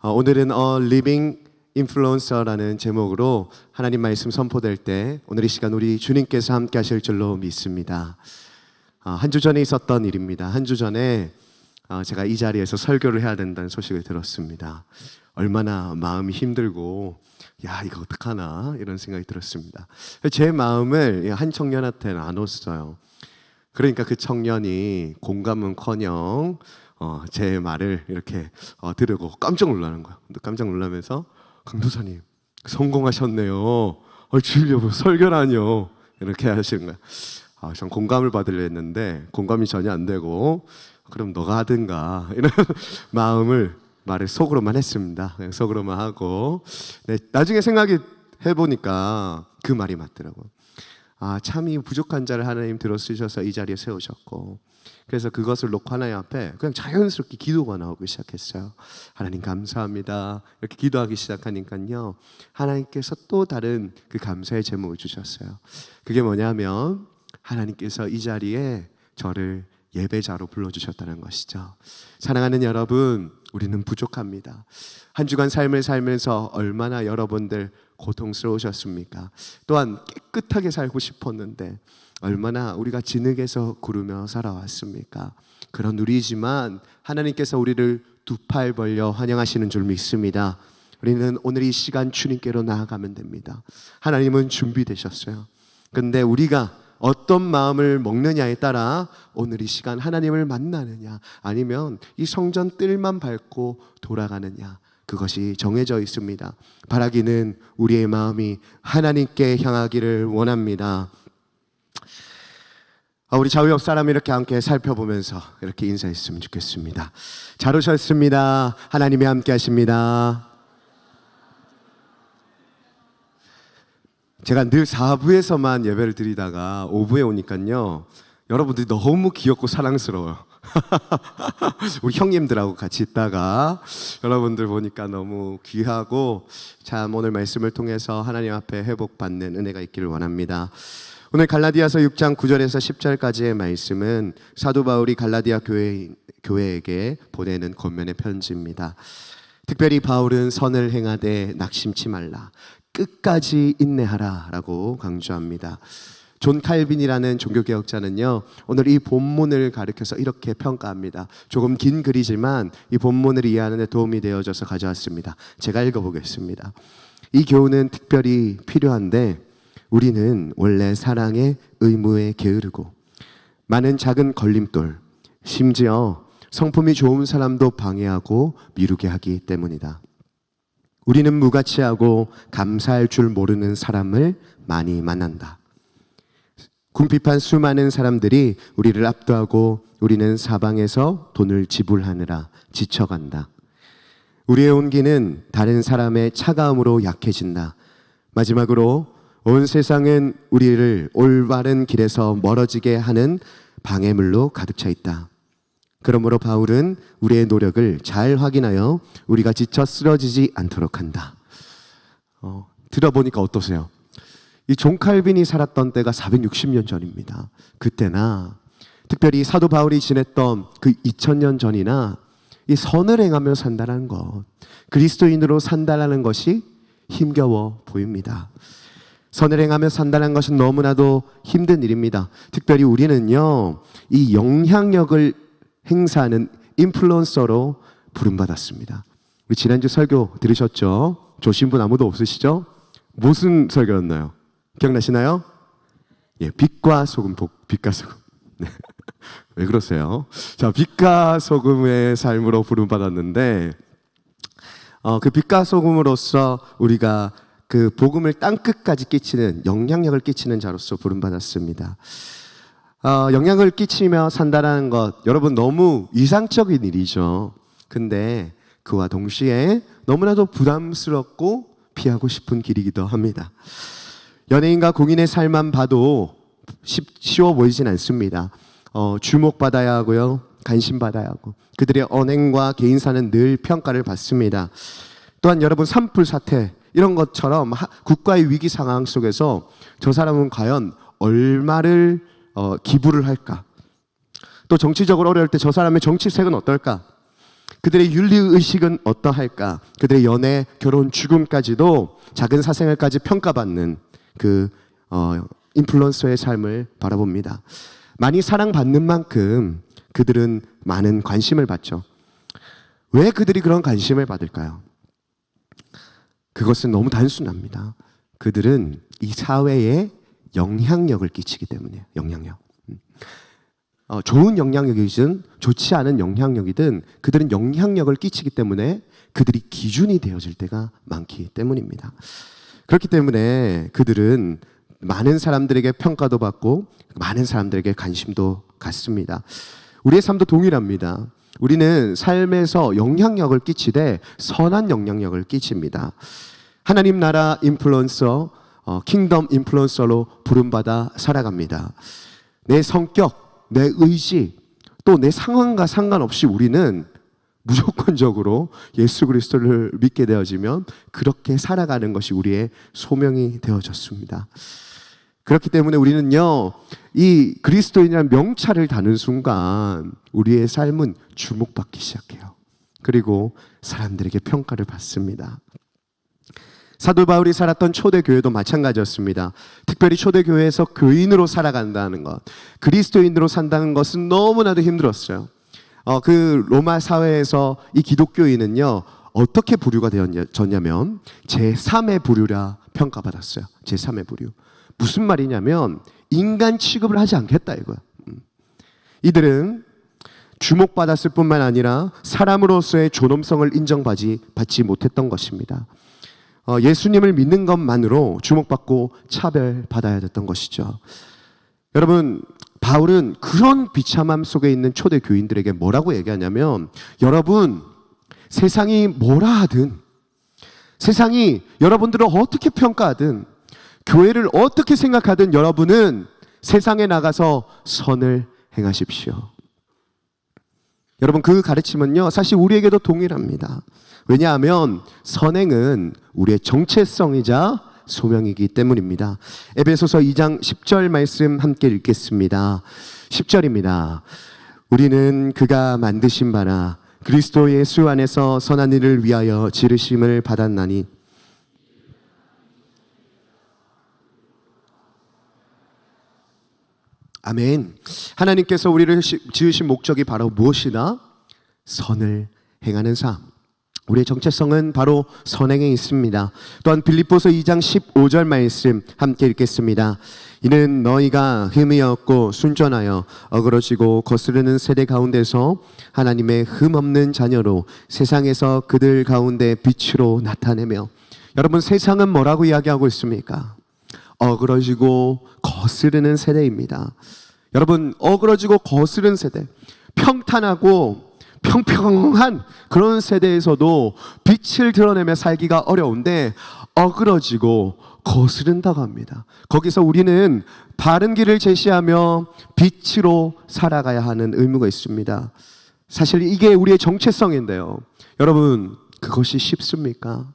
오늘은 Living Influencer라는 제목으로 하나님 말씀 선포될 때 오늘 이 시간 우리 주님께서 함께 하실 줄로 믿습니다. 한 주 전에 있었던 일입니다. 한 주 전에 제가 이 자리에서 설교를 해야 된다는 소식을 들었습니다. 얼마나 마음이 힘들고 야 이거 어떡하나 이런 생각이 들었습니다. 제 마음을 한 청년한테 나눴어요. 그러니까 그 청년이 공감은커녕 제 말을 이렇게 들으고 깜짝 놀라는 거예요. 깜짝 놀라면서 강도사님 성공하셨네요. 주일여부 설교라뇨 이렇게 하시는 거예요. 전 공감을 받으려 했는데 공감이 전혀 안 되고 그럼 너가 하든가 이런 말을 속으로만 했습니다. 그냥 속으로만 하고 나중에 생각이 해보니까 그 말이 맞더라고요. 참이 부족한 자를 하나님 들어 쓰셔서 이 자리에 세우셨고 그래서 그것을 놓고 하나님 앞에 그냥 자연스럽게 기도가 나오기 시작했어요. 하나님 감사합니다. 이렇게 기도하기 시작하니까요 하나님께서 또 다른 그 감사의 제목을 주셨어요. 그게 뭐냐면 하나님께서 이 자리에 저를 예배자로 불러주셨다는 것이죠. 사랑하는 여러분, 우리는 부족합니다. 한 주간 삶을 살면서 얼마나 여러분들 고통스러우셨습니까? 또한 깨끗하게 살고 싶었는데 얼마나 우리가 진흙에서 구르며 살아왔습니까? 그런 우리지만 하나님께서 우리를 두 팔 벌려 환영하시는 줄 믿습니다. 우리는 오늘 이 시간 주님께로 나아가면 됩니다. 하나님은 준비되셨어요. 근데 우리가 어떤 마음을 먹느냐에 따라 오늘 이 시간 하나님을 만나느냐 아니면 이 성전 뜰만 밟고 돌아가느냐 그것이 정해져 있습니다. 바라기는 우리의 마음이 하나님께 향하기를 원합니다. 우리 좌우 옆 사람 이렇게 함께 살펴보면서 이렇게 인사했으면 좋겠습니다. 잘 오셨습니다. 하나님이 함께 하십니다. 제가 늘 4부에서만 예배를 드리다가 5부에 오니까요 여러분들이 너무 귀엽고 사랑스러워요. 우리 형님들하고 같이 있다가 여러분들 보니까 너무 귀하고 참 오늘 말씀을 통해서 하나님 앞에 회복받는 은혜가 있기를 원합니다. 오늘 갈라디아서 6장 9절에서 10절까지의 말씀은 사도 바울이 갈라디아 교회에게 보내는 권면의 편지입니다. 특별히 바울은 선을 행하되 낙심치 말라 끝까지 인내하라 라고 강조합니다. 존 칼빈이라는 종교개혁자는요 오늘 이 본문을 가리켜서 이렇게 평가합니다. 조금 긴 글이지만 이 본문을 이해하는 데 도움이 되어줘서 가져왔습니다. 제가 읽어보겠습니다. 이 교훈은 특별히 필요한데 우리는 원래 사랑의 의무에 게으르고 많은 작은 걸림돌 심지어 성품이 좋은 사람도 방해하고 미루게 하기 때문이다. 우리는 무가치하고 감사할 줄 모르는 사람을 많이 만난다. 궁핍한 수많은 사람들이 우리를 압도하고 우리는 사방에서 돈을 지불하느라 지쳐간다. 우리의 온기는 다른 사람의 차가움으로 약해진다. 마지막으로 온 세상은 우리를 올바른 길에서 멀어지게 하는 방해물로 가득 차 있다. 그러므로 바울은 우리의 노력을 잘 확인하여 우리가 지쳐 쓰러지지 않도록 한다. 들어보니까 어떠세요? 이 존 칼빈이 살았던 때가 460년 전입니다. 그때나 특별히 사도 바울이 지냈던 그 2000년 전이나 이 선을 행하며 산다는 것, 그리스도인으로 산다는 것이 힘겨워 보입니다. 선을 행하며 산다는 것은 너무나도 힘든 일입니다. 특별히 우리는요 이 영향력을 행사하는 인플루언서로 부름받았습니다. 우리 지난주 설교 들으셨죠? 조신 분 아무도 없으시죠? 무슨 설교였나요? 기억나시나요? 예, 빛과 소금, 빛과 소금. 네. 왜 그러세요? 자, 빛과 소금의 삶으로 부름받았는데 그 빛과 소금으로서 우리가 그 복음을 땅끝까지 끼치는 영향력을 끼치는 자로서 부름받았습니다. 영향을 끼치며 산다는 것 여러분 너무 이상적인 일이죠. 근데 그와 동시에 너무나도 부담스럽고 피하고 싶은 길이기도 합니다. 연예인과 공인의 삶만 봐도 쉬워 보이진 않습니다. 주목받아야 하고요 관심받아야 하고 그들의 언행과 개인사는 늘 평가를 받습니다. 또한 여러분 산불 사태 이런 것처럼 국가의 위기 상황 속에서 저 사람은 과연 얼마를 기부를 할까? 또 정치적으로 어려울 때 저 사람의 정치색은 어떨까? 그들의 윤리의식은 어떠할까? 그들의 연애, 결혼, 죽음까지도 작은 사생활까지 평가받는 그 인플루언서의 삶을 바라봅니다. 많이 사랑받는 만큼 그들은 많은 관심을 받죠. 왜 그들이 그런 관심을 받을까요? 그것은 너무 단순합니다. 그들은 이 사회에 영향력을 끼치기 때문이에요. 영향력. 좋은 영향력이든 좋지 않은 영향력이든 그들은 영향력을 끼치기 때문에 그들이 기준이 되어질 때가 많기 때문입니다. 그렇기 때문에 그들은 많은 사람들에게 평가도 받고 많은 사람들에게 관심도 갖습니다. 우리의 삶도 동일합니다. 우리는 삶에서 영향력을 끼치되 선한 영향력을 끼칩니다. 하나님 나라 인플루언서, 킹덤 인플루언서로 부름받아 살아갑니다. 내 성격, 내 의지, 또 내 상황과 상관없이 우리는 무조건적으로 예수 그리스도를 믿게 되어지면 그렇게 살아가는 것이 우리의 소명이 되어졌습니다. 그렇기 때문에 우리는요, 이 그리스도인이라는 명찰을 다는 순간 우리의 삶은 주목받기 시작해요. 그리고 사람들에게 평가를 받습니다. 사도 바울이 살았던 초대교회도 마찬가지였습니다. 특별히 초대교회에서 교인으로 살아간다는 것, 그리스도인으로 산다는 것은 너무나도 힘들었어요. 그 로마 사회에서 이 기독교인은요, 어떻게 부류가 되어졌냐면 제3의 부류라 평가받았어요. 제3의 부류. 무슨 말이냐면 인간 취급을 하지 않겠다 이거야. 이들은 주목받았을 뿐만 아니라 사람으로서의 존엄성을 인정받지 못했던 것입니다. 예수님을 믿는 것만으로 주목받고 차별받아야 됐던 것이죠. 여러분, 바울은 그런 비참함 속에 있는 초대 교인들에게 뭐라고 얘기하냐면, 여러분, 세상이 뭐라 하든, 세상이 여러분들을 어떻게 평가하든, 교회를 어떻게 생각하든 여러분은 세상에 나가서 선을 행하십시오. 여러분, 그 가르침은요, 사실 우리에게도 동일합니다. 왜냐하면 선행은 우리의 정체성이자 소명이기 때문입니다. 에베소서 2장 10절 말씀 함께 읽겠습니다. 10절입니다. 우리는 그가 만드신 바라 그리스도 예수 안에서 선한 일을 위하여 지으심을 받았나니. 아멘. 하나님께서 우리를 지으신 목적이 바로 무엇이다? 선을 행하는 삶. 우리의 정체성은 바로 선행에 있습니다. 또한 빌립보서 2장 15절 말씀 함께 읽겠습니다. 이는 너희가 흠이 없고 순전하여 어그러지고 거스르는 세대 가운데서 하나님의 흠 없는 자녀로 세상에서 그들 가운데 빛으로 나타내며. 여러분, 세상은 뭐라고 이야기하고 있습니까? 어그러지고 거스르는 세대입니다. 여러분, 어그러지고 거스르는 세대, 평탄하고 평평한 그런 세대에서도 빛을 드러내며 살기가 어려운데 어그러지고 거스른다고 합니다. 거기서 우리는 바른 길을 제시하며 빛으로 살아가야 하는 의무가 있습니다. 사실 이게 우리의 정체성인데요, 여러분, 그것이 쉽습니까?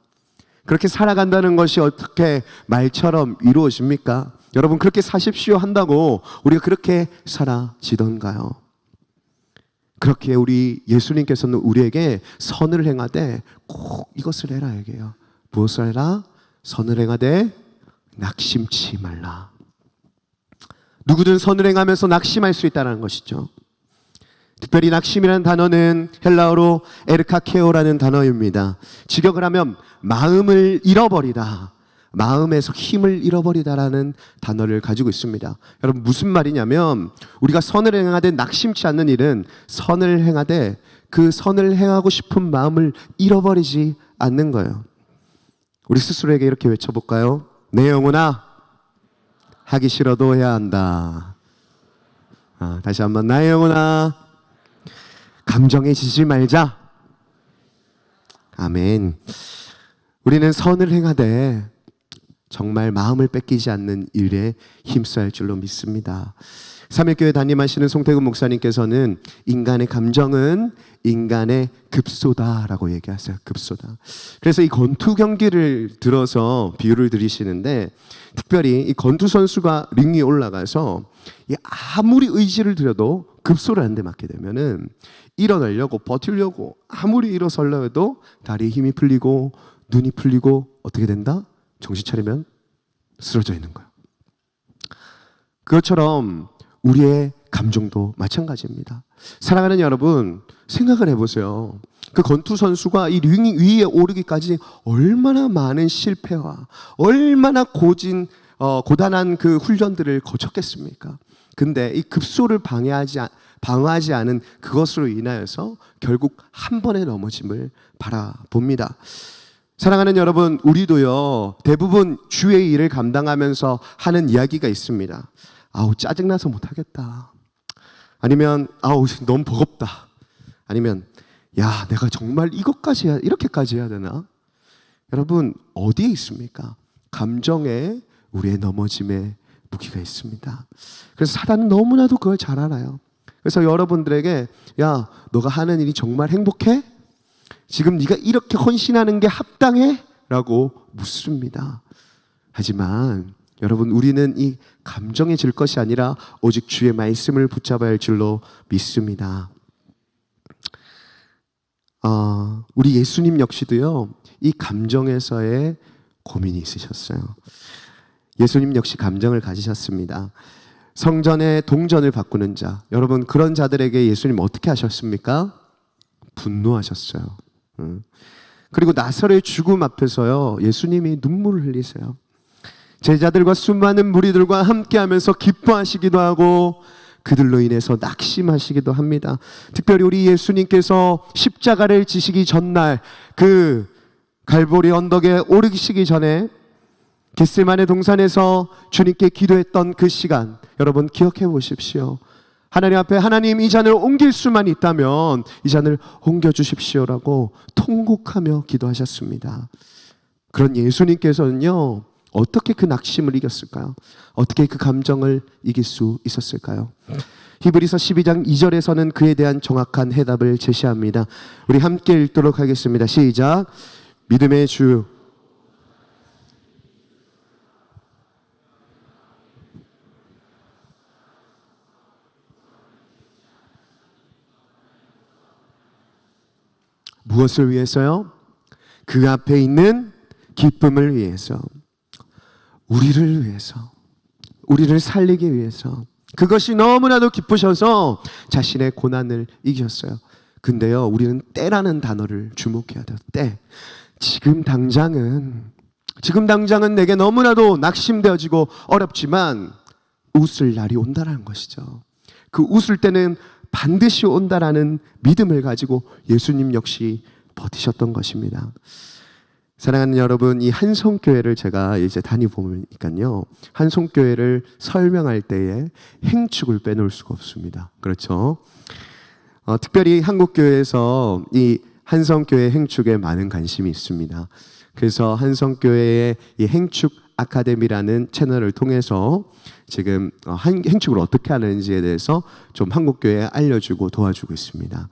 그렇게 살아간다는 것이 어떻게 말처럼 이루어집니까? 여러분, 그렇게 사십시오 한다고 우리가 그렇게 살아지던가요? 그렇게 우리 예수님께서는 우리에게 선을 행하되 꼭 이것을 해라 얘기해요. 무엇을 해라? 선을 행하되 낙심치 말라. 누구든 선을 행하면서 낙심할 수 있다는 것이죠. 특별히 낙심이라는 단어는 헬라어로 에르카케오라는 단어입니다. 직역을 하면 마음을 잃어버리다, 마음에서 힘을 잃어버리다라는 단어를 가지고 있습니다. 여러분, 무슨 말이냐면 우리가 선을 행하되 낙심치 않는 일은 선을 행하되 그 선을 행하고 싶은 마음을 잃어버리지 않는 거예요. 우리 스스로에게 이렇게 외쳐볼까요? 내 영혼아, 하기 싫어도 해야 한다. 다시 한번, 나의 영혼아, 감정에 지지 말자. 아멘. 우리는 선을 행하되 정말 마음을 뺏기지 않는 일에 힘써야 할 줄로 믿습니다. 삼일교회 담임하시는 송태근 목사님께서는 인간의 감정은 인간의 급소다라고 얘기하세요. 급소다. 그래서 이 권투 경기를 들어서 비유를 드리시는데, 특별히 이 권투 선수가 링 위에 올라가서 아무리 의지를 들여도 급소를 한 대 맞게 되면은 일어나려고 버티려고 아무리 일어서려 해도 다리에 힘이 풀리고 눈이 풀리고 어떻게 된다? 정신 차리면 쓰러져 있는 거예요. 그것처럼 우리의 감정도 마찬가지입니다. 사랑하는 여러분, 생각을 해보세요. 그 권투 선수가 이 링 위에 오르기까지 얼마나 많은 실패와 얼마나 고단한 그 훈련들을 거쳤겠습니까? 근데 이 급소를 방어하지 않은 그것으로 인하여서 결국 한 번의 넘어짐을 바라봅니다. 사랑하는 여러분, 우리도요, 대부분 주의 일을 감당하면서 하는 이야기가 있습니다. 아우, 짜증나서 못하겠다. 아니면 아우, 너무 버겁다. 아니면 야, 내가 정말 이렇게까지 해야 되나? 여러분, 어디에 있습니까? 감정에 우리의 넘어짐에 무기가 있습니다. 그래서 사단은 너무나도 그걸 잘 알아요. 그래서 여러분들에게 야, 너가 하는 일이 정말 행복해? 지금 네가 이렇게 헌신하는 게 합당해? 라고 묻습니다. 하지만 여러분, 우리는 이 감정에 질 것이 아니라 오직 주의 말씀을 붙잡아야 할 줄로 믿습니다. 우리 예수님 역시도요, 이 감정에서의 고민이 있으셨어요. 예수님 역시 감정을 가지셨습니다. 성전의 동전을 바꾸는 자, 여러분, 그런 자들에게 예수님 어떻게 하셨습니까? 분노하셨어요. 그리고 나사로의 죽음 앞에서요, 예수님이 눈물을 흘리세요. 제자들과 수많은 무리들과 함께하면서 기뻐하시기도 하고 그들로 인해서 낙심하시기도 합니다. 특별히 우리 예수님께서 십자가를 지시기 전날 그 갈보리 언덕에 오르시기 전에 겟세마네 동산에서 주님께 기도했던 그 시간, 여러분 기억해 보십시오. 하나님 앞에 하나님, 이 잔을 옮길 수만 있다면 이 잔을 옮겨주십시오라고 통곡하며 기도하셨습니다. 그런 예수님께서는요, 어떻게 그 낙심을 이겼을까요? 어떻게 그 감정을 이길 수 있었을까요? 히브리서 12장 2절에서는 그에 대한 정확한 해답을 제시합니다. 우리 함께 읽도록 하겠습니다. 시작. 믿음의 주 무엇을 위해서요? 그 앞에 있는 기쁨을 위해서, 우리를 위해서, 우리를 살리기 위해서, 그것이 너무나도 기쁘셔서 자신의 고난을 이기셨어요. 근데요, 우리는 때라는 단어를 주목해야 돼요. 때. 지금 당장은 내게 너무나도 낙심되어지고 어렵지만 웃을 날이 온다는 것이죠. 그 웃을 때는 반드시 온다라는 믿음을 가지고 예수님 역시 버티셨던 것입니다. 사랑하는 여러분, 이 한성교회를 제가 이제 다니보니까요, 한성교회를 설명할 때에 행축을 빼놓을 수가 없습니다. 그렇죠? 특별히 한국교회에서 이 한성교회 행축에 많은 관심이 있습니다. 그래서 한성교회의 이 행축 아카데미라는 채널을 통해서 지금 행축을 어떻게 하는지에 대해서 좀 한국교회에 알려주고 도와주고 있습니다.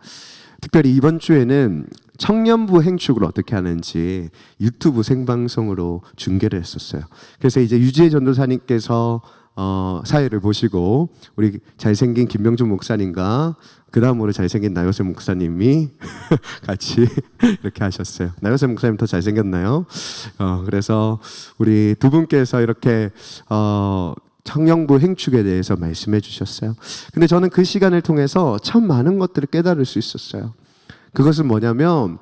특별히 이번 주에는 청년부 행축을 어떻게 하는지 유튜브 생방송으로 중계를 했었어요. 그래서 이제 유지혜 전도사님께서 사회를 보시고 우리 잘생긴 김명준 목사님과 그 다음으로 잘생긴 나요새 목사님이 같이 이렇게 하셨어요. 나요새 목사님 더 잘생겼나요? 그래서 우리 두 분께서 이렇게 청년부 행축에 대해서 말씀해 주셨어요. 근데 저는 그 시간을 통해서 참 많은 것들을 깨달을 수 있었어요. 그것은 뭐냐면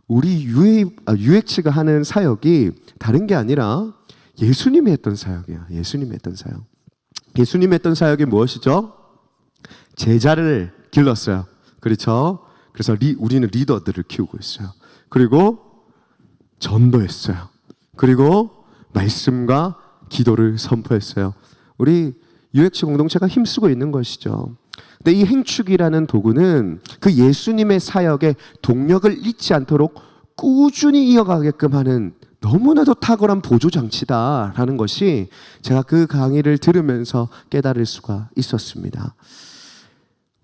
우리 UH가 하는 사역이 다른 게 아니라 예수님이 했던 사역이에요. 예수님이 했던 사역. 예수님이 했던 사역이 무엇이죠? 제자를 길렀어요. 그렇죠? 그래서 우리는 리더들을 키우고 있어요. 그리고 전도했어요. 그리고 말씀과 기도를 선포했어요. 우리 UH 공동체가 힘쓰고 있는 것이죠. 근데 이 행축이라는 도구는 그 예수님의 사역에 동력을 잃지 않도록 꾸준히 이어가게끔 하는 너무나도 탁월한 보조장치다라는 것이 제가 그 강의를 들으면서 깨달을 수가 있었습니다.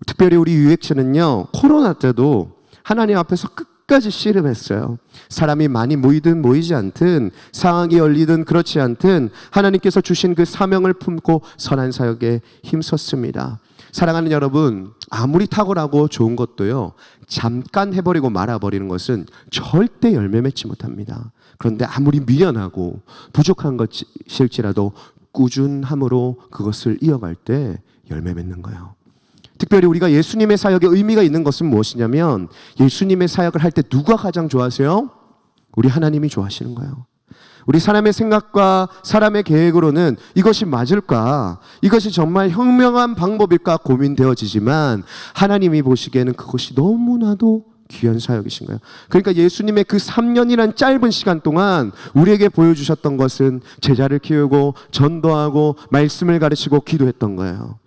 특별히 우리 UH는요, 코로나 때도 하나님 앞에서 끝까지 씨름했어요. 사람이 많이 모이든 모이지 않든, 상황이 열리든 그렇지 않든 하나님께서 주신 그 사명을 품고 선한 사역에 힘썼습니다. 사랑하는 여러분, 아무리 탁월하고 좋은 것도요, 잠깐 해버리고 말아버리는 것은 절대 열매 맺지 못합니다. 그런데 아무리 미련하고 부족한 것일지라도 꾸준함으로 그것을 이어갈 때 열매 맺는 거예요. 특별히 우리가 예수님의 사역에 의미가 있는 것은 무엇이냐면, 예수님의 사역을 할 때 누가 가장 좋아하세요? 우리 하나님이 좋아하시는 거예요. 우리 사람의 생각과 사람의 계획으로는 이것이 맞을까? 이것이 정말 현명한 방법일까 고민되어지지만, 하나님이 보시기에는 그것이 너무나도 귀한 사역이신 거예요. 그러니까 예수님의 그 3년이란 짧은 시간 동안 우리에게 보여주셨던 것은 제자를 키우고 전도하고 말씀을 가르치고 기도했던 거예요.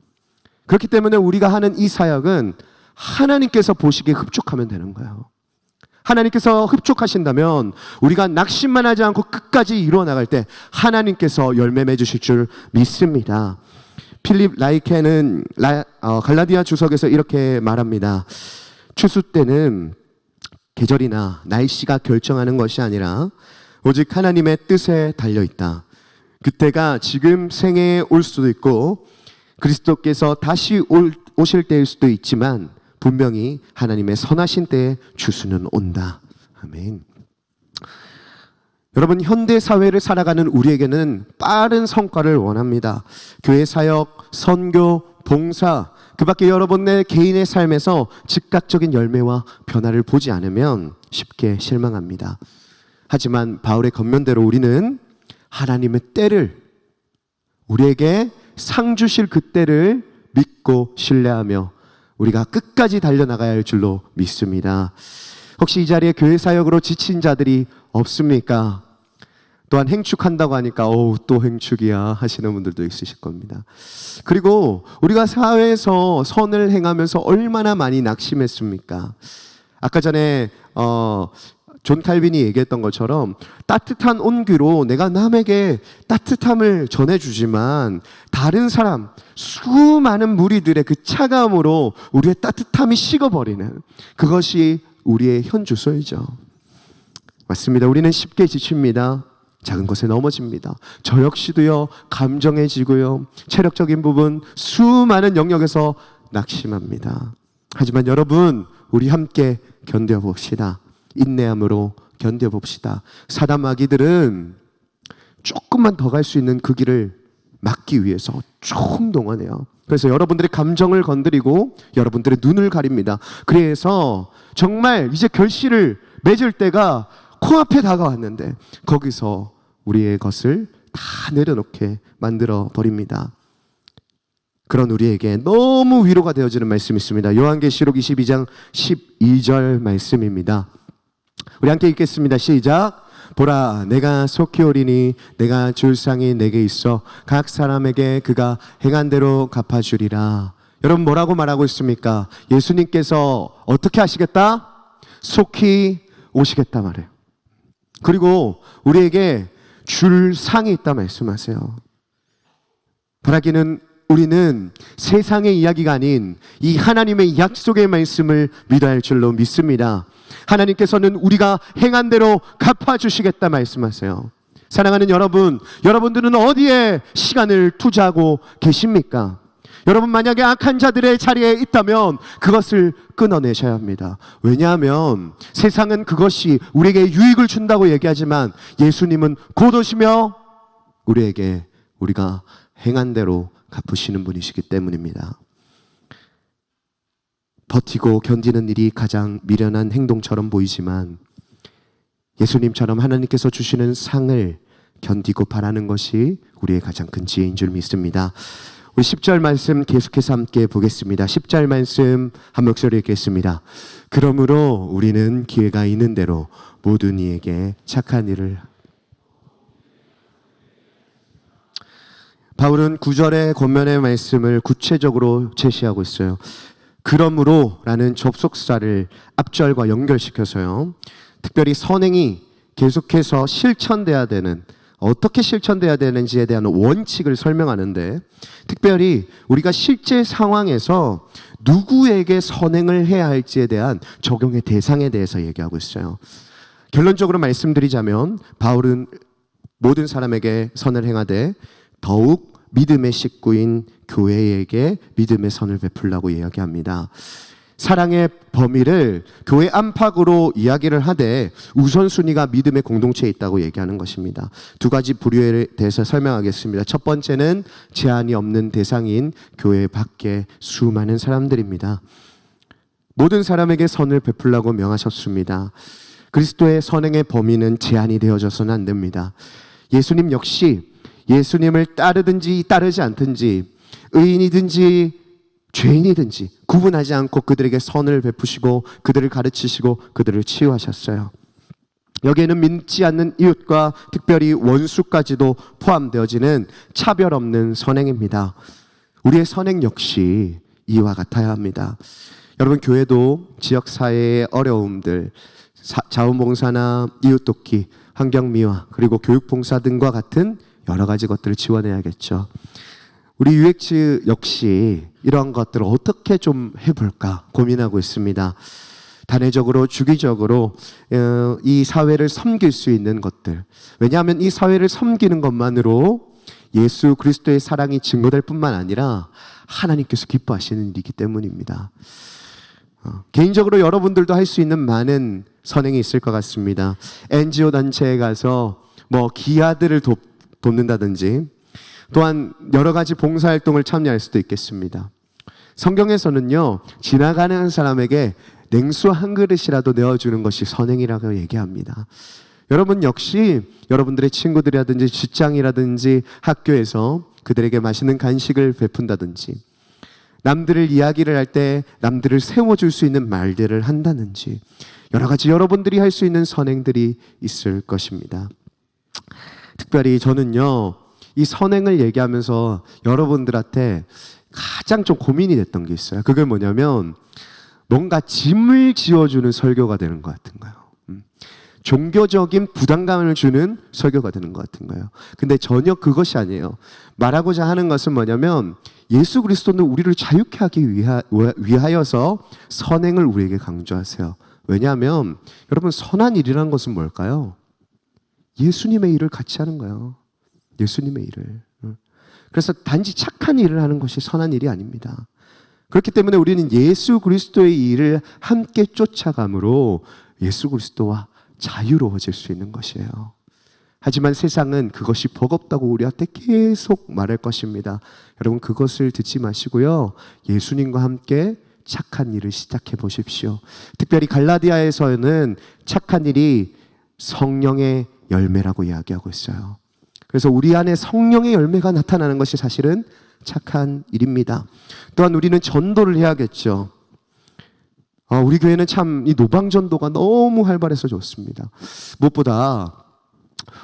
그렇기 때문에 우리가 하는 이 사역은 하나님께서 보시기에 흡족하면 되는 거예요. 하나님께서 흡족하신다면 우리가 낙심만 하지 않고 끝까지 이루어 나갈 때 하나님께서 열매 맺으실 줄 믿습니다. 필립 라이케는 갈라디아 주석에서 이렇게 말합니다. 추수 때는 계절이나 날씨가 결정하는 것이 아니라 오직 하나님의 뜻에 달려있다. 그때가 지금 생애에 올 수도 있고 그리스도께서 다시 오실 때일 수도 있지만 분명히 하나님의 선하신 때에 추수는 온다. 아멘. 여러분, 현대 사회를 살아가는 우리에게는 빠른 성과를 원합니다. 교회 사역, 선교, 봉사, 그 밖에 여러분의 개인의 삶에서 즉각적인 열매와 변화를 보지 않으면 쉽게 실망합니다. 하지만 바울의 겉면대로 우리는 하나님의 때를, 우리에게 상 주실 그 때를 믿고 신뢰하며 우리가 끝까지 달려나가야 할 줄로 믿습니다. 혹시 이 자리에 교회 사역으로 지친 자들이 없습니까? 또한 행축한다고 하니까 또 행축이야 하시는 분들도 있으실 겁니다. 그리고 우리가 사회에서 선을 행하면서 얼마나 많이 낙심했습니까? 아까 전에 존 칼빈이 얘기했던 것처럼 따뜻한 온기로 내가 남에게 따뜻함을 전해주지만 다른 사람, 수많은 무리들의 그 차가움으로 우리의 따뜻함이 식어버리는, 그것이 우리의 현주소이죠. 맞습니다. 우리는 쉽게 지칩니다. 작은 것에 넘어집니다. 저 역시도요, 감정해지고요, 체력적인 부분 수많은 영역에서 낙심합니다. 하지만 여러분, 우리 함께 견뎌봅시다. 인내함으로 견뎌봅시다. 사단 마귀들은 조금만 더 갈 수 있는 그 길을 막기 위해서 총동원해요. 그래서 여러분들의 감정을 건드리고 여러분들의 눈을 가립니다. 그래서 정말 이제 결실을 맺을 때가 코앞에 다가왔는데 거기서 우리의 것을 다 내려놓게 만들어 버립니다. 그런 우리에게 너무 위로가 되어지는 말씀이 있습니다. 요한계시록 22장 12절 말씀입니다. 우리 함께 읽겠습니다. 시작. 보라, 내가 속히 오리니 내가 줄 상이 내게 있어 각 사람에게 그가 행한 대로 갚아주리라. 여러분, 뭐라고 말하고 있습니까? 예수님께서 어떻게 하시겠다? 속히 오시겠다 말해요. 그리고 우리에게 줄 상이 있다 말씀하세요. 바라기는 우리는 세상의 이야기가 아닌 이 하나님의 약속의 말씀을 믿어야 할 줄로 믿습니다. 하나님께서는 우리가 행한 대로 갚아주시겠다 말씀하세요. 사랑하는 여러분, 여러분들은 어디에 시간을 투자하고 계십니까? 여러분, 만약에 악한 자들의 자리에 있다면 그것을 끊어내셔야 합니다. 왜냐하면 세상은 그것이 우리에게 유익을 준다고 얘기하지만 예수님은 곧 오시며 우리에게 우리가 행한 대로 갚으시는 분이시기 때문입니다. 버티고 견디는 일이 가장 미련한 행동처럼 보이지만 예수님처럼 하나님께서 주시는 상을 견디고 바라는 것이 우리의 가장 큰 지혜인 줄 믿습니다. 우리 10절 말씀 계속해서 함께 보겠습니다. 10절 말씀 한 목소리 읽겠습니다. 그러므로 우리는 기회가 있는 대로 모든 이에게 착한 일을. 바울은 9절의 권면의 말씀을 구체적으로 제시하고 있어요. 그러므로 라는 접속사를 앞절과 연결시켜서요, 특별히 선행이 계속해서 실천돼야 되는, 어떻게 실천돼야 되는지에 대한 원칙을 설명하는데, 특별히 우리가 실제 상황에서 누구에게 선행을 해야 할지에 대한 적용의 대상에 대해서 얘기하고 있어요. 결론적으로 말씀드리자면 바울은 모든 사람에게 선을 행하되 더욱 믿음의 식구인 교회에게 믿음의 선을 베풀라고 이야기합니다. 사랑의 범위를 교회 안팎으로 이야기를 하되 우선순위가 믿음의 공동체에 있다고 얘기하는 것입니다. 두 가지 부류에 대해서 설명하겠습니다. 첫 번째는 제한이 없는 대상인 교회 밖의 수많은 사람들입니다. 모든 사람에게 선을 베풀라고 명하셨습니다. 그리스도의 선행의 범위는 제한이 되어져서는 안 됩니다. 예수님 역시 예수님을 따르든지 따르지 않든지 의인이든지 죄인이든지 구분하지 않고 그들에게 선을 베푸시고 그들을 가르치시고 그들을 치유하셨어요. 여기에는 믿지 않는 이웃과 특별히 원수까지도 포함되어지는 차별 없는 선행입니다. 우리의 선행 역시 이와 같아야 합니다. 여러분, 교회도 지역사회의 어려움들, 자원봉사나 이웃돕기, 환경미화, 그리고 교육봉사 등과 같은 여러 가지 것들을 지원해야겠죠. 우리 UX 역시 이러한 것들을 어떻게 좀 해볼까 고민하고 있습니다. 단회적으로 주기적으로 이 사회를 섬길 수 있는 것들, 왜냐하면 이 사회를 섬기는 것만으로 예수 그리스도의 사랑이 증거될 뿐만 아니라 하나님께서 기뻐하시는 일이기 때문입니다. 개인적으로 여러분들도 할 수 있는 많은 선행이 있을 것 같습니다. NGO 단체에 가서 기아들을 돕는다든지 또한 여러 가지 봉사활동을 참여할 수도 있겠습니다. 성경에서는요, 지나가는 사람에게 냉수 한 그릇이라도 내어주는 것이 선행이라고 얘기합니다. 여러분 역시 여러분들의 친구들이라든지 직장이라든지 학교에서 그들에게 맛있는 간식을 베푼다든지 남들을 이야기를 할 때 남들을 세워줄 수 있는 말들을 한다든지 여러 가지 여러분들이 할 수 있는 선행들이 있을 것입니다. 특별히 저는요, 이 선행을 얘기하면서 여러분들한테 가장 좀 고민이 됐던 게 있어요. 그게 뭐냐면 뭔가 짐을 지어주는 설교가 되는 것 같은 거예요. 종교적인 부담감을 주는 설교가 되는 것 같은 거예요. 근데 전혀 그것이 아니에요. 말하고자 하는 것은 뭐냐면 예수 그리스도는 우리를 자유케 하기 위하여서 선행을 우리에게 강조하세요. 왜냐하면 여러분, 선한 일이라는 것은 뭘까요? 예수님의 일을 같이 하는 거예요. 예수님의 일을. 그래서 단지 착한 일을 하는 것이 선한 일이 아닙니다. 그렇기 때문에 우리는 예수 그리스도의 일을 함께 쫓아감으로 예수 그리스도와 자유로워질 수 있는 것이에요. 하지만 세상은 그것이 버겁다고 우리한테 계속 말할 것입니다. 여러분, 그것을 듣지 마시고요, 예수님과 함께 착한 일을 시작해 보십시오. 특별히 갈라디아에서는 착한 일이 성령의 열매라고 이야기하고 있어요. 그래서 우리 안에 성령의 열매가 나타나는 것이 사실은 착한 일입니다. 또한 우리는 전도를 해야겠죠. 우리 교회는 참 이 노방전도가 너무 활발해서 좋습니다. 무엇보다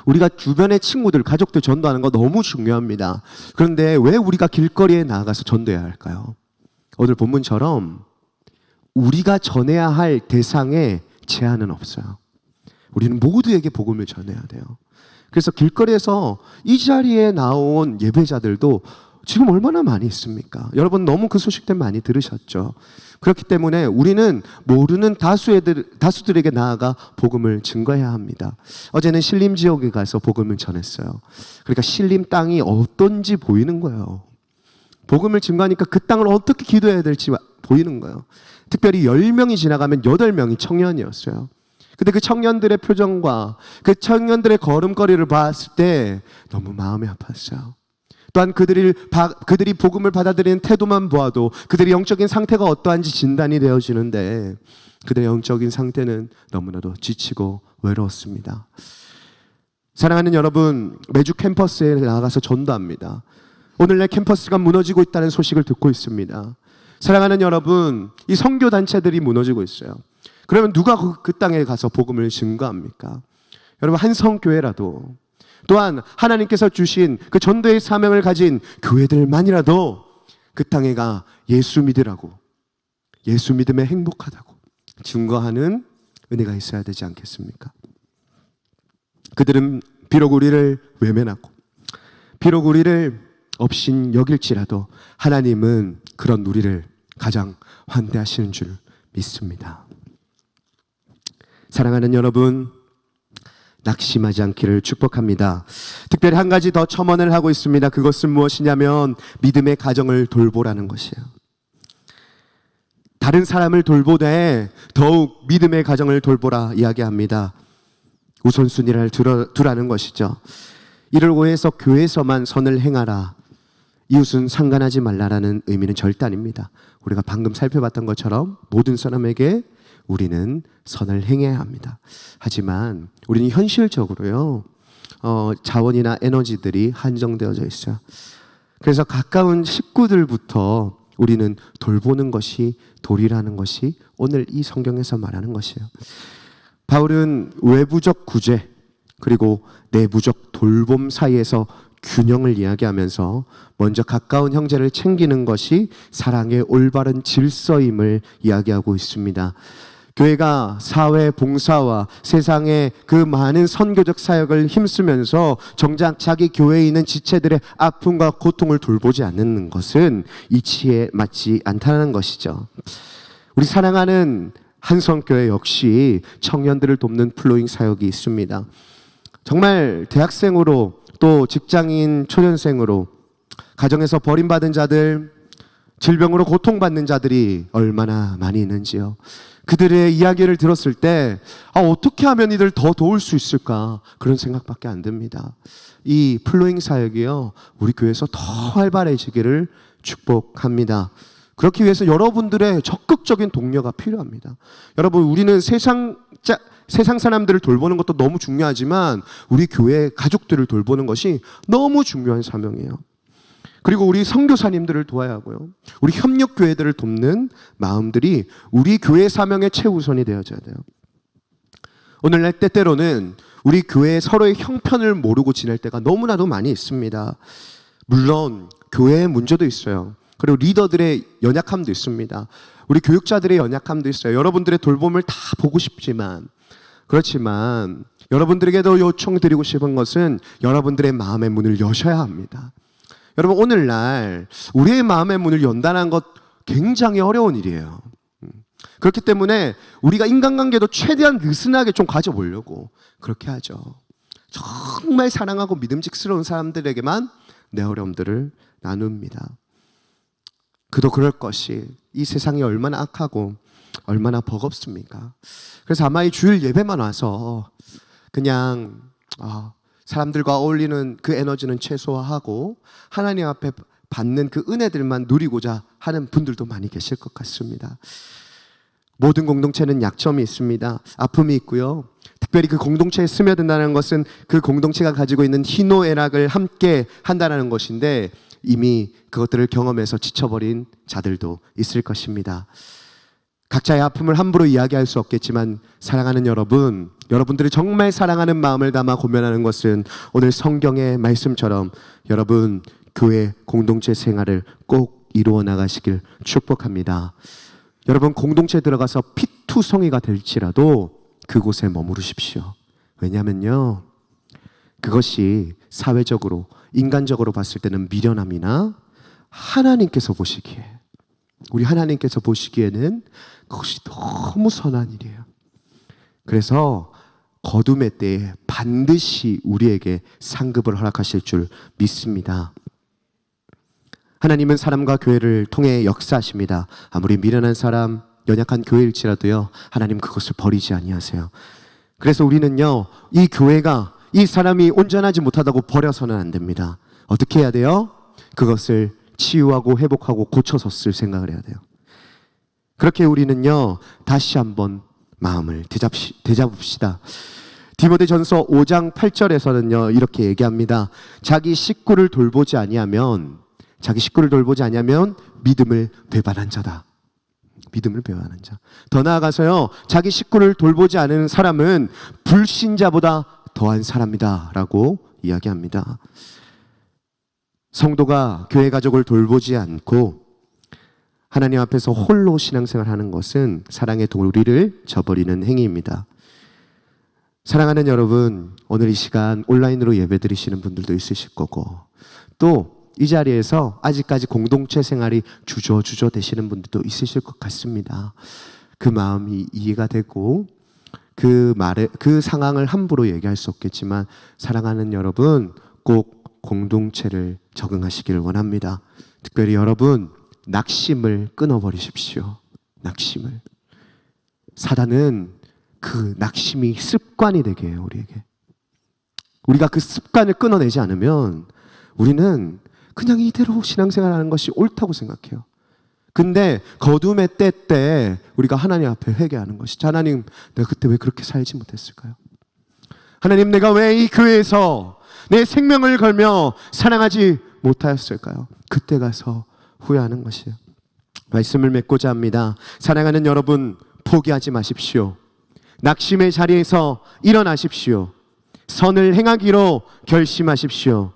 우리가 주변의 친구들, 가족들 전도하는 거 너무 중요합니다. 그런데 왜 우리가 길거리에 나가서 전도해야 할까요? 오늘 본문처럼 우리가 전해야 할 대상에 제한은 없어요. 우리는 모두에게 복음을 전해야 돼요. 그래서 길거리에서 이 자리에 나온 예배자들도 지금 얼마나 많이 있습니까? 여러분 너무 그 소식들 많이 들으셨죠? 그렇기 때문에 우리는 모르는 다수들에게 나아가 복음을 증거해야 합니다. 어제는 신림 지역에 가서 복음을 전했어요. 그러니까 신림 땅이 어떤지 보이는 거예요. 복음을 증거하니까 그 땅을 어떻게 기도해야 될지 보이는 거예요. 특별히 10명이 지나가면 8명이 청년이었어요. 근데 그 청년들의 표정과 그 청년들의 걸음걸이를 봤을 때 너무 마음이 아팠어요. 또한 그들이 복음을 받아들이는 태도만 보아도 그들의 영적인 상태가 어떠한지 진단이 되어지는데 그들의 영적인 상태는 너무나도 지치고 외로웠습니다. 사랑하는 여러분, 매주 캠퍼스에 나가서 전도합니다. 오늘날 캠퍼스가 무너지고 있다는 소식을 듣고 있습니다. 사랑하는 여러분, 이 선교단체들이 무너지고 있어요. 그러면 누가 그 땅에 가서 복음을 증거합니까? 여러분, 한 성교회라도 또한 하나님께서 주신 그 전도의 사명을 가진 교회들만이라도 그 땅에 가 예수 믿으라고, 예수 믿음에 행복하다고 증거하는 은혜가 있어야 되지 않겠습니까? 그들은 비록 우리를 외면하고 비록 우리를 없인 여길지라도 하나님은 그런 우리를 가장 환대하시는 줄 믿습니다. 사랑하는 여러분, 낙심하지 않기를 축복합니다. 특별히 한 가지 더 첨언을 하고 있습니다. 그것은 무엇이냐면 믿음의 가정을 돌보라는 것이에요. 다른 사람을 돌보되 더욱 믿음의 가정을 돌보라 이야기합니다. 우선순위를 두라는 것이죠. 이를 위해서 교회에서만 선을 행하라, 이웃은 상관하지 말라라는 의미는 절대 아닙니다. 우리가 방금 살펴봤던 것처럼 모든 사람에게 우리는 선을 행해야 합니다. 하지만 우리는 현실적으로요, 자원이나 에너지들이 한정되어져 있어요. 그래서 가까운 식구들부터 우리는 돌보는 것이 도리라는 것이 오늘 이 성경에서 말하는 것이에요. 바울은 외부적 구제 그리고 내부적 돌봄 사이에서 균형을 이야기하면서 먼저 가까운 형제를 챙기는 것이 사랑의 올바른 질서임을 이야기하고 있습니다. 교회가 사회 봉사와 세상의 그 많은 선교적 사역을 힘쓰면서 정작 자기 교회에 있는 지체들의 아픔과 고통을 돌보지 않는 것은 이치에 맞지 않다는 것이죠. 우리 사랑하는 한성교회 역시 청년들을 돕는 플로잉 사역이 있습니다. 정말 대학생으로 또 직장인 초년생으로 가정에서 버림받은 자들, 질병으로 고통받는 자들이 얼마나 많이 있는지요. 그들의 이야기를 들었을 때 어떻게 하면 이들 더 도울 수 있을까, 그런 생각밖에 안 듭니다. 이 플로잉 사역이요, 우리 교회에서 더 활발해지기를 축복합니다. 그렇기 위해서 여러분들의 적극적인 독려가 필요합니다. 여러분, 우리는 세상 사람들을 돌보는 것도 너무 중요하지만 우리 교회 가족들을 돌보는 것이 너무 중요한 사명이에요. 그리고 우리 선교사님들을 도와야 하고요, 우리 협력교회들을 돕는 마음들이 우리 교회 사명의 최우선이 되어져야 돼요. 오늘날 때때로는 우리 교회 서로의 형편을 모르고 지낼 때가 너무나도 많이 있습니다. 물론 교회의 문제도 있어요. 그리고 리더들의 연약함도 있습니다. 우리 교육자들의 연약함도 있어요. 여러분들의 돌봄을 다 보고 싶지만, 그렇지만 여러분들에게도 요청드리고 싶은 것은 여러분들의 마음의 문을 여셔야 합니다. 여러분, 오늘날 우리의 마음의 문을 연다는 것 굉장히 어려운 일이에요. 그렇기 때문에 우리가 인간관계도 최대한 느슨하게 좀 가져보려고 그렇게 하죠. 정말 사랑하고 믿음직스러운 사람들에게만 내 어려움들을 나눕니다. 그도 그럴 것이 이 세상이 얼마나 악하고 얼마나 버겁습니까? 그래서 아마 이 주일 예배만 와서 그냥 사람들과 어울리는 그 에너지는 최소화하고 하나님 앞에 받는 그 은혜들만 누리고자 하는 분들도 많이 계실 것 같습니다. 모든 공동체는 약점이 있습니다. 아픔이 있고요. 특별히 그 공동체에 스며든다는 것은 그 공동체가 가지고 있는 희노애락을 함께 한다는 것인데, 이미 그것들을 경험해서 지쳐버린 자들도 있을 것입니다. 각자의 아픔을 함부로 이야기할 수 없겠지만, 사랑하는 여러분, 여러분들이 정말 사랑하는 마음을 담아 고면하는 것은 오늘 성경의 말씀처럼 여러분 교회 공동체 생활을 꼭 이루어 나가시길 축복합니다. 여러분, 공동체에 들어가서 피투성이가 될지라도 그곳에 머무르십시오. 왜냐하면요, 그것이 사회적으로 인간적으로 봤을 때는 미련함이나 하나님께서 보시기에, 우리 하나님께서 보시기에는 그것이 너무 선한 일이에요. 그래서 거둠의 때에 반드시 우리에게 상급을 허락하실 줄 믿습니다. 하나님은 사람과 교회를 통해 역사하십니다. 아무리 미련한 사람, 연약한 교회일지라도요, 하나님 그것을 버리지 아니하세요. 그래서 우리는요, 이 교회가 이 사람이 온전하지 못하다고 버려서는 안 됩니다. 어떻게 해야 돼요? 그것을 치유하고 회복하고 고쳐서 쓸 생각을 해야 돼요. 그렇게 우리는요, 다시 한번 마음을 되잡읍시다. 디모데전서 5장 8절에서는요 이렇게 얘기합니다. 자기 식구를 돌보지 아니하면 믿음을 배반한 자다. 믿음을 배반한 자. 더 나아가서요, 자기 식구를 돌보지 않은 사람은 불신자보다 더한 사람이다 라고 이야기합니다. 성도가 교회 가족을 돌보지 않고 하나님 앞에서 홀로 신앙생활 하는 것은 사랑의 도리를 저버리는 행위입니다. 사랑하는 여러분, 오늘 이 시간 온라인으로 예배 드리시는 분들도 있으실 거고, 또 이 자리에서 아직까지 공동체 생활이 주저주저 되시는 분들도 있으실 것 같습니다. 그 마음이 이해가 되고, 그 상황을 함부로 얘기할 수 없겠지만 사랑하는 여러분, 꼭 공동체를 적응하시기를 원합니다. 특별히 여러분, 낙심을 끊어버리십시오. 낙심을. 사단은 그 낙심이 습관이 되게 해요, 우리에게. 우리가 그 습관을 끊어내지 않으면 우리는 그냥 이대로 신앙생활하는 것이 옳다고 생각해요. 근데 거둠의 때 우리가 하나님 앞에 회개하는 것이죠. 하나님, 내가 그때 왜 그렇게 살지 못했을까요? 하나님, 내가 왜 이 교회에서 내 생명을 걸며 사랑하지 못하였을까요? 그때 가서 후회하는 것이에요. 말씀을 맺고자 합니다. 사랑하는 여러분, 포기하지 마십시오. 낙심의 자리에서 일어나십시오. 선을 행하기로 결심하십시오.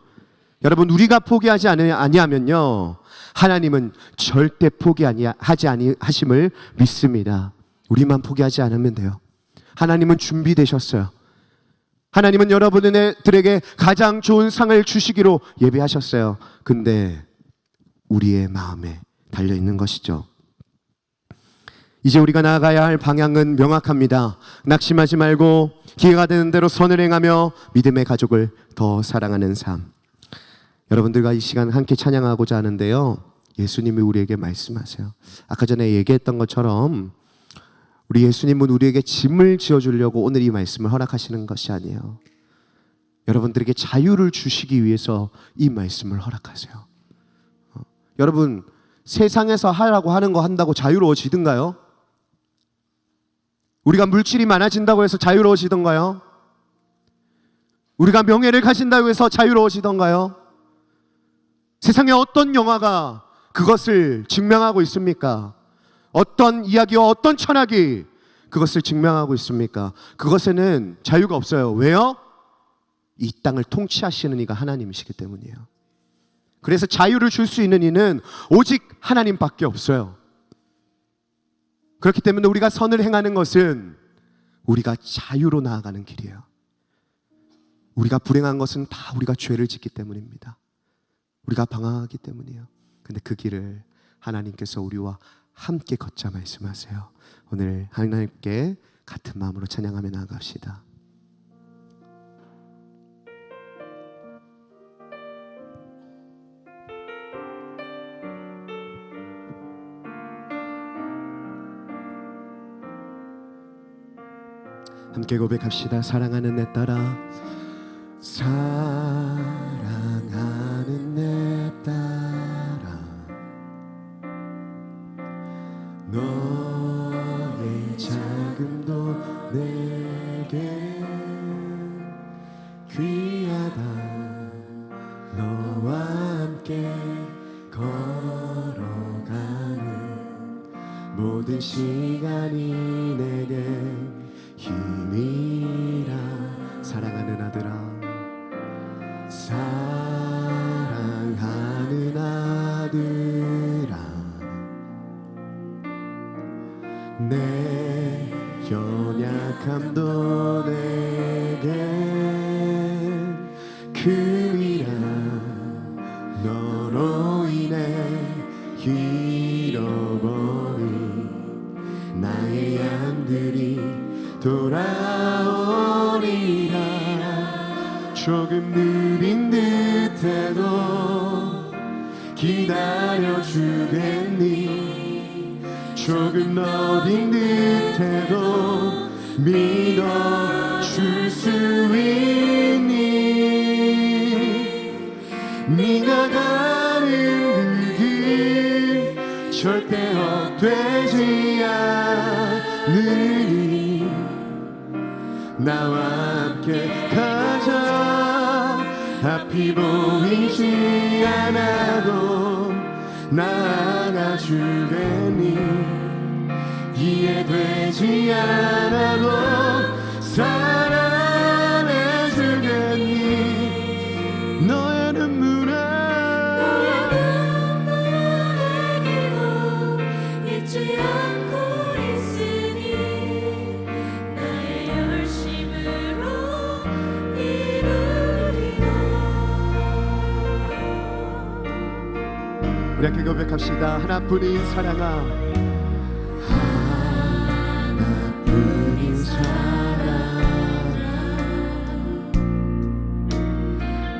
여러분, 우리가 포기하지 아니하면요, 하나님은 절대 포기하지 아니하심을 믿습니다. 우리만 포기하지 않으면 돼요. 하나님은 준비되셨어요. 하나님은 여러분들에게 가장 좋은 상을 주시기로 예비하셨어요. 근데 우리의 마음에 달려있는 것이죠. 이제 우리가 나아가야 할 방향은 명확합니다. 낙심하지 말고 기회가 되는 대로 선을 행하며 믿음의 가족을 더 사랑하는 삶. 여러분들과 이 시간 함께 찬양하고자 하는데요, 예수님이 우리에게 말씀하세요. 아까 전에 얘기했던 것처럼 우리 예수님은 우리에게 짐을 지어주려고 오늘 이 말씀을 허락하시는 것이 아니에요. 여러분들에게 자유를 주시기 위해서 이 말씀을 허락하세요. 여러분, 세상에서 하라고 하는 거 한다고 자유로워지든가요? 우리가 물질이 많아진다고 해서 자유로워지던가요? 우리가 명예를 가진다고 해서 자유로워지던가요? 세상에 어떤 영화가 그것을 증명하고 있습니까? 어떤 이야기와 어떤 철학이 그것을 증명하고 있습니까? 그것에는 자유가 없어요. 왜요? 이 땅을 통치하시는 이가 하나님이시기 때문이에요. 그래서 자유를 줄 수 있는 이는 오직 하나님밖에 없어요. 그렇기 때문에 우리가 선을 행하는 것은 우리가 자유로 나아가는 길이에요. 우리가 불행한 것은 다 우리가 죄를 짓기 때문입니다. 우리가 방황하기 때문이에요. 근데 그 길을 하나님께서 우리와 함께 걷자 말씀하세요. 오늘 하나님께 같은 마음으로 찬양하며 나아갑시다. 함께 고백합시다. 사랑하는 내 딸아, 사랑하는 내 딸아, 너의 자금도 내게 귀하다. 너와 함께 걸어가는 모든 시간이 내게 힘이라. 사랑하는 아들아, 사랑하는 아들아, 내 연약함도 내게 금이라. 너로 인해 잃어버린 나의 양들이 돌아오리라. 조금 느린 듯해도 기다려주겠니? 조금 더딘 듯해도 믿어줄 수 있니? 네가 가는 그 길 절대 헛되지 않으니 나와 함께 가자. 앞이 보이지 않아도 나아가주겠니? 이해되지 않아도 사랑해주겠니? 너의 눈물에 잊지 않고 있으니 나의 열심으로 이루리라. 우리 함께 고백합시다. 하나뿐인 사랑아, 하나뿐인 사랑아,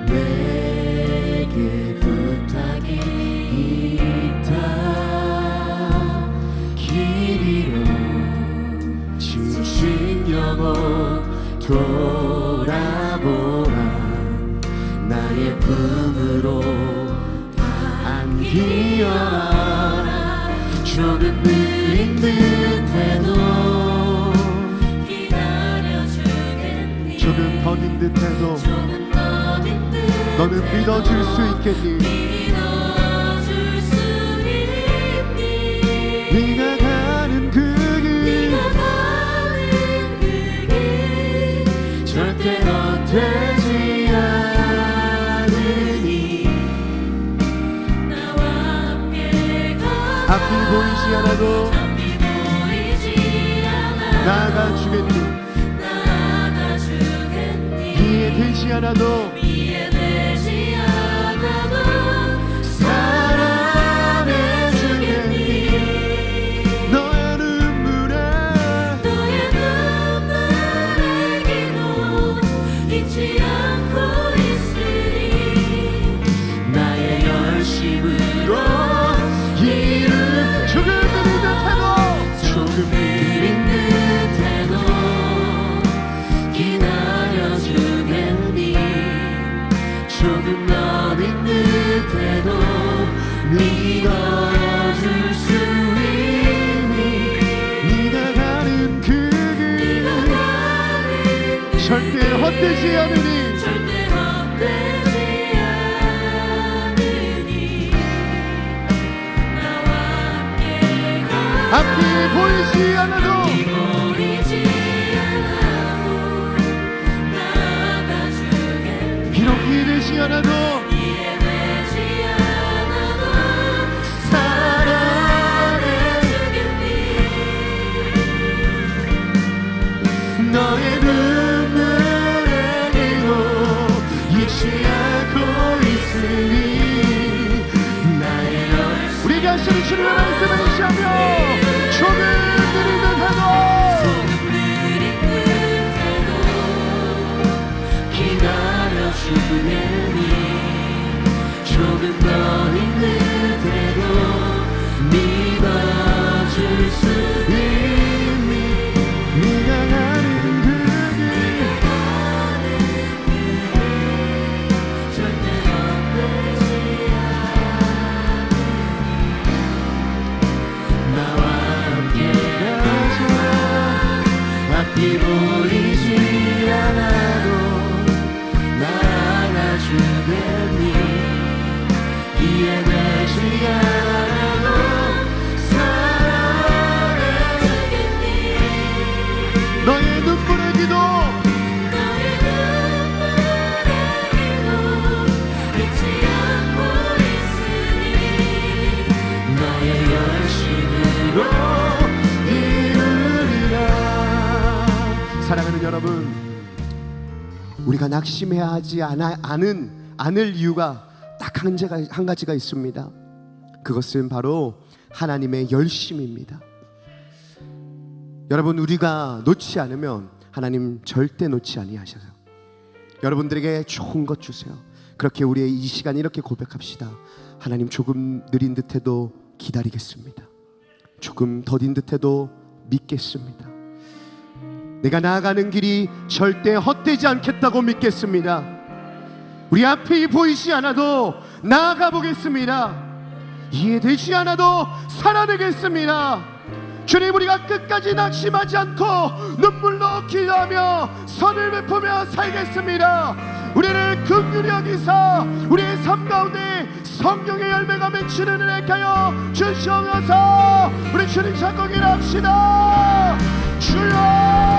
내게 부탁이 있다. 길 잃어 지친 영혼 돌아보라. 나의 품으로 안기어라. 조금 느린 듯해도 기다려주겠니. 조금 더딘 듯해도 조금 더딘 듯 너는 믿어줄 수 있겠니. 믿어줄 수 있니. 네가 가는 그 길 네가 가는 그 길 절대 헛되지 않으니. 나와 함께 가. 앞이 보이지 않아도 앞이 보이지 않아 나아가주겠니. 나아가주겠니. 이해되지 않아도 이해되지 않아도 사랑해주겠니. 너의 눈물에 너의 눈물의 기도 잊지 않고 있으니. 나의 열심으로 이를 조금 느린 듯해도 조금 느린 듯해도 기다려주겠니. 조금 너린 듯해도 믿어줄 수 있니. 네가 가는 그 길 절대 헛되지 않으니. 절대 헛되지 않으니. 나와 함께 가. 앞이 보이지 않아도 보이지 않아도 나아가주겠니. 비록 이해되지 않아도 이해되지 않아도 사랑해주겠니. 너의 눈물의 기도 잊지 않고 있으니. 나의 우리 가시는 주님의 말씀을 의지하며 조금 느린 듯해도 느린 듯해도 기다려주겠니. 조금 너린 듯해도 믿어줄 수 있니. 네가 가는 그 길 절대 헛되지 나와 함께 가자. 앞이 보이지 않아도 나아가주겠니. 이해되지 않아도 사랑해주겠니. 너의 눈물의 기도 너의 눈물의 기도 잊지 않고 있으니. 너의 열심으로 이루리라. 사랑하는 여러분, 우리가 낙심해야 하지 않을 이유가 딱 한 가지가 있습니다. 그것은 바로 하나님의 열심입니다. 여러분, 우리가 놓지 않으면 하나님 절대 놓지 아니하셔요. 여러분들에게 좋은 것 주세요. 그렇게 우리의 이 시간 이렇게 고백합시다. 하나님, 조금 느린 듯해도 기다리겠습니다. 조금 더딘 듯해도 믿겠습니다. 내가 나아가는 길이 절대 헛되지 않겠다고 믿겠습니다. 우리 앞이 보이지 않아도 나아가 보겠습니다. 이해되지 않아도 살아내겠습니다. 주님, 우리가 끝까지 낙심하지 않고 눈물로 기도하며 선을 베푸며 살겠습니다. 우리를 긍휼히 여기사 우리의 삶 가운데 성령의 열매가 맺히는 은혜 하여 주시옵소서. 우리 주님 잡고 기도합시다. 주여.